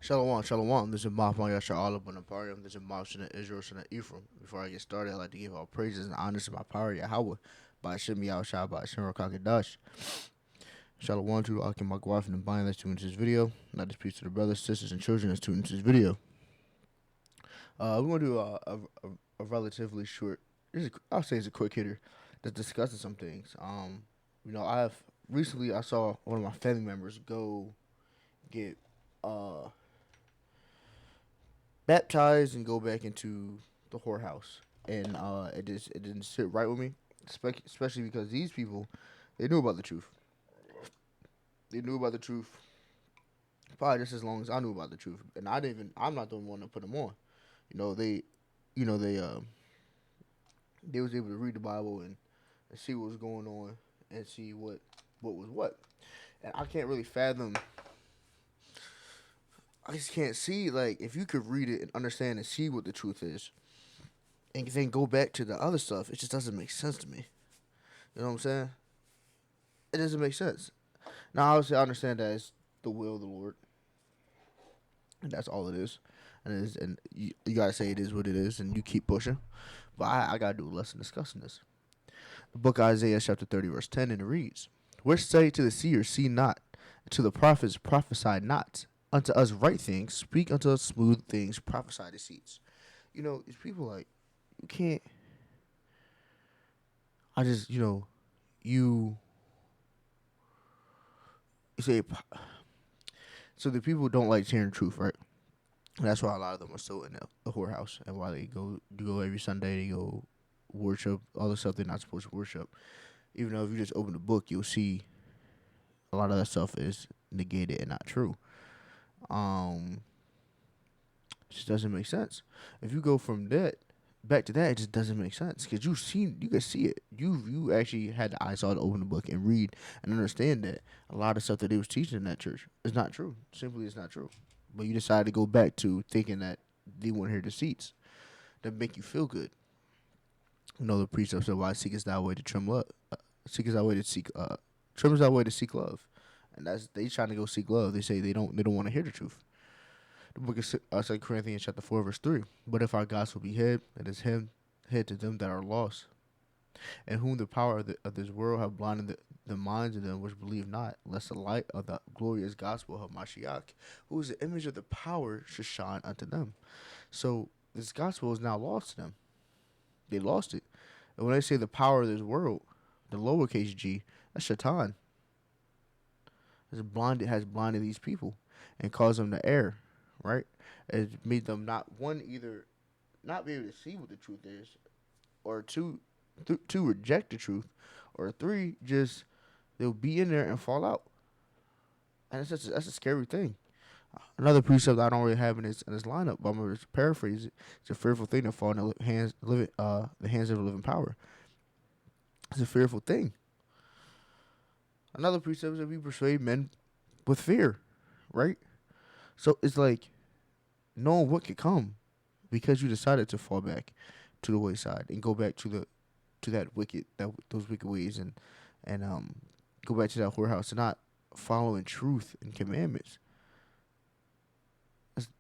Shalom, shalom. This is Mahmoud Yashar Allah Bonaparium. This is Mousin Israel Shana Ephraim. Before I get started, I'd like to give all praises and honors to my power Yahweh by Shem Yahushua by Shem Rakakadash. Shalom to Akim Magwaf and the Bind that's tuned to this video. Not this peace to the brothers, sisters, and children that's tuned to this video. We're going to do a relatively short, I'll say it's a quick hitter that's discussing some things. Recently I saw one of my family members go get uh baptized and go back into the whorehouse, and it didn't sit right with me, especially because these people they knew about the truth. They knew about the truth probably just as long as I knew about the truth, and I didn't even. I'm not the one to put them on. You know they, you know they was able to read the Bible and see what was going on and see what was what, and I can't really fathom. I just can't see like if you could read it and understand and see what the truth is, and then go back to the other stuff. It just doesn't make sense to me. You know what I'm saying? It doesn't make sense. Now, obviously, I understand that it's the will of the Lord, and that's all it is. And you gotta say it is what it is, and you keep pushing. But I gotta do a lesson discussing this. The book of Isaiah, chapter 30, verse 10, and it reads, "Which say to the seers, see not, and to the prophets, prophesy not. Unto us right things, speak unto us smooth things, prophesy deceits." You know, these people like, you can't, I just, you, you say, so the people don't like hearing the truth, right? And that's why a lot of them are still in the whorehouse, and why they go every Sunday. They go worship all the stuff they're not supposed to worship. Even though if you just open the book, you'll see a lot of that stuff is negated and not true. Um, it just doesn't make sense. If you go from that back to that, it just doesn't make sense because you can see it. You actually had the eyesight to open the book and read and understand that a lot of stuff that they was teaching in that church is not true. Simply, it's not true. But you decided to go back to thinking that they want to hear deceits that make you feel good. You know the precept said, "Why seekest thou way to trim love? Seekest thou way to seek trims thy way to seek love." And that's they trying to go seek love. They say they don't want to hear the truth. The book of 2 Corinthians chapter 4 verse 3. But if our gospel be hid, it is hid to them that are lost, and whom the power of this world have blinded the minds of them which believe not, lest the light of the glorious gospel of Mashiach, who is the image of the power, should shine unto them. So this gospel is now lost to them. They lost it. And when they say the power of this world, the lowercase g, that's Shaitan. Has blinded these people and caused them to err, right? It made them not one either not be able to see what the truth is, or two reject the truth, or three just they'll be in there and fall out, and that's a scary thing. Another precept I don't really have in this lineup, but I'm gonna just paraphrase it. It's a fearful thing to fall in the hands of the living power. It's a fearful thing. Another precept is that we persuade men with fear, right? So it's like knowing what could come because you decided to fall back to the wayside and go back to those wicked ways, and go back to that whorehouse and not following truth and commandments.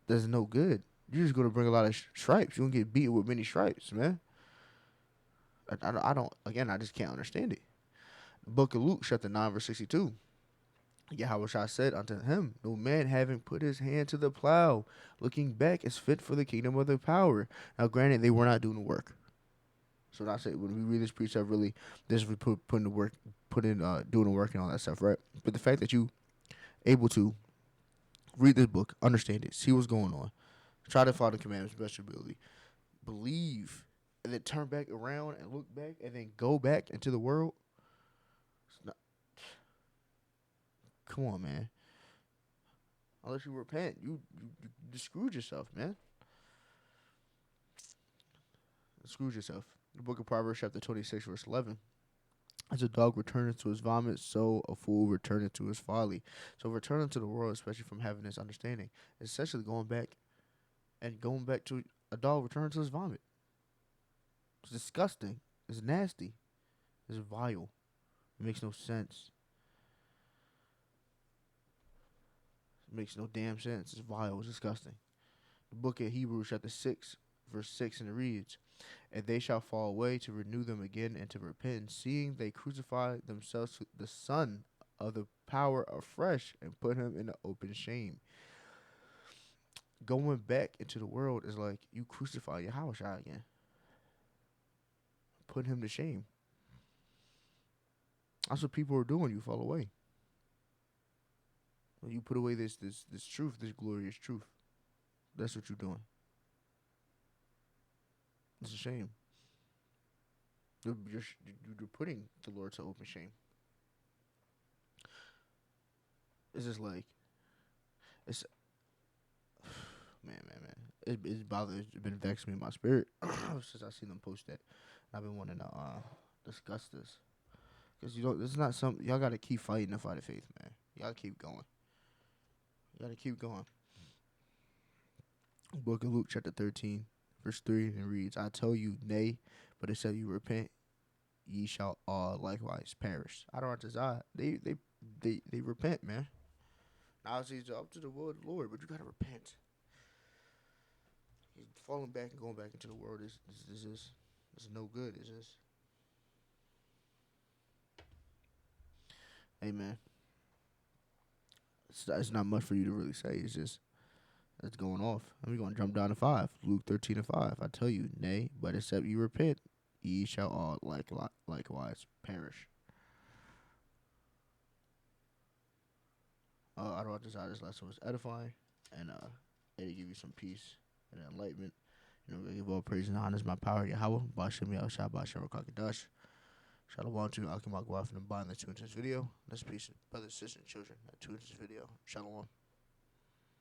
That's no good. You're just gonna bring a lot of stripes. You're gonna get beaten with many stripes, man. I don't. Again, I just can't understand it. The book of Luke, chapter 9, verse 62. Yahweh Shah said unto him, "No man having put his hand to the plow, looking back, is fit for the kingdom of the power." Now, granted, they were not doing the work. So, not say when we read this precept, really, this is putting the work, doing the work and all that stuff, right? But the fact that you able to read this book, understand it, see what's going on, try to follow the commandments best your ability, believe, and then turn back around and look back, and then go back into the world. It's not, come on, man. Unless you repent, you just screwed yourself, man. Screwed yourself. The book of Proverbs, chapter 26, verse 11. As a dog returneth to his vomit, so a fool returneth to his folly. So returning to the world, especially from having this understanding, is essentially going back to a dog returning to his vomit. It's disgusting. It's nasty. It's vile. It makes no sense. It makes no damn sense. It's vile. It's disgusting. The book of Hebrews chapter 6, verse 6, and it reads, "And they shall fall away to renew them again and to repent, seeing they crucify themselves to the Son of the power afresh and put him in the open shame." Going back into the world is like you crucify Yahushua again. Put him to shame. That's what people are doing. You fall away. When you put away this truth, this glorious truth. That's what you're doing. It's a shame. You're putting the Lord to open shame. It's just like, it's man. It's bothered. It's been vexing me in my spirit since I seen them post that. I've been wanting to discuss this because it's not something y'all gotta keep fighting the fight of faith, man. You gotta keep going. You gotta keep going. Book of Luke chapter 13, verse 3, and it reads, "I tell you, nay, but except you repent, ye shall all likewise perish." I don't desire. They repent, man. Now it's up to the word of the Lord, but you gotta repent. He's falling back and going back into the world is no good. It's just, hey man, it's not much for you to really say. It's just it's going off. And we're gonna jump down to 5. Luke 13:5. "I tell you, nay, but except you repent, ye shall all likewise perish." I don't desire this lesson was edifying, and it'll give you some peace and enlightenment. You know, we give all praise and honor is my power, Yahweh. Bashem Yahweh Shabbat Shem Rakakadash. Shalom to Akim Agwaf and bind that tuned to this video. Let's peace, brothers, sisters, and children that tuned to this video. Shalom.